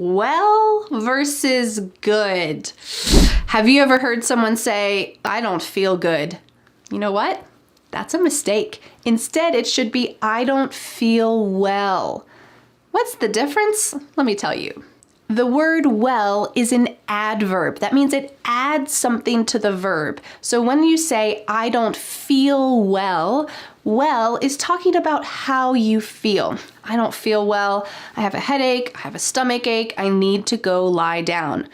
Well versus good. Have you ever heard someone say, I don't feel good? You know what? That's a mistake. Instead, it should be, I don't feel well. What's the difference? Let me tell you. The word well is an adverb. That means it adds something to the verb. So when you say, I don't feel well, well is talking about how you feel. I don't feel well. I have a headache. I have a stomach ache. I need to go lie down.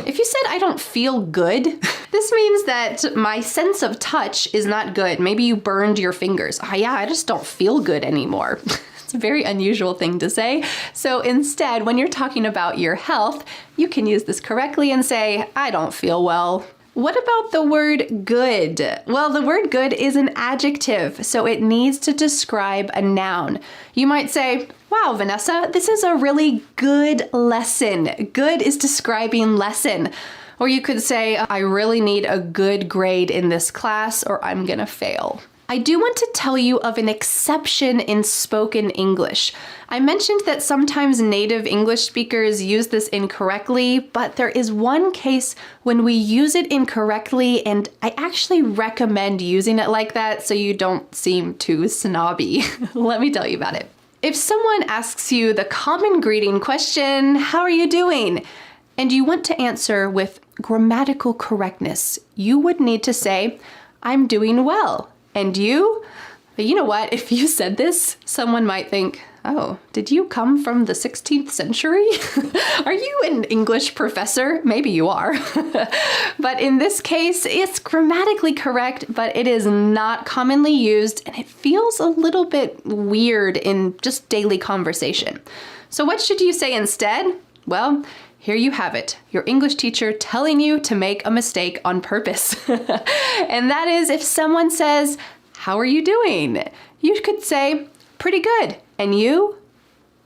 If you said, I don't feel good, this means that my sense of touch is not good. Maybe you burned your fingers. Oh yeah, I just don't feel good anymore. It's a very unusual thing to say. So instead, when you're talking about your health, you can use this correctly and say, I don't feel well. What about the word good? Well, the word good is an adjective, so it needs to describe a noun. You might say, wow, Vanessa, this is a really good lesson. Good is describing lesson. Or you could say, I really need a good grade in this class or I'm gonna fail. I do want to tell you of an exception in spoken English. I mentioned that sometimes native English speakers use this incorrectly, but there is one case when we use it incorrectly, and I actually recommend using it like that so you don't seem too snobby. Let me tell you about it. If someone asks you the common greeting question, how are you doing? And you want to answer with grammatical correctness, you would need to say, I'm doing well. And you? But you know what? If you said this, someone might think, oh, did you come from the 16th century? Are you an English professor? Maybe you are. But in this case, it's grammatically correct, but it is not commonly used, and it feels a little bit weird in just daily conversation. So what should you say instead? Well, here you have it, your English teacher telling you to make a mistake on purpose. And that is if someone says, how are you doing? You could say, pretty good. And you?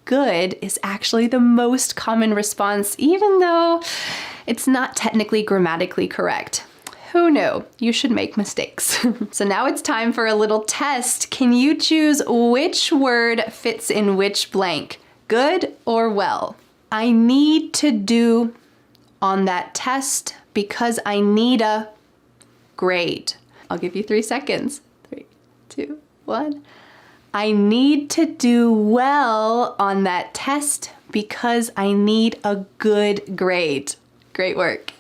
Good is actually the most common response, even though it's not technically grammatically correct. Who knew? You should make mistakes. So now it's time for a little test. Can you choose which word fits in which blank? Good or well? I need to do on that test because I need a grade. I'll give you 3 seconds. 3, 2, 1. I need to do well on that test because I need a good grade. Great work.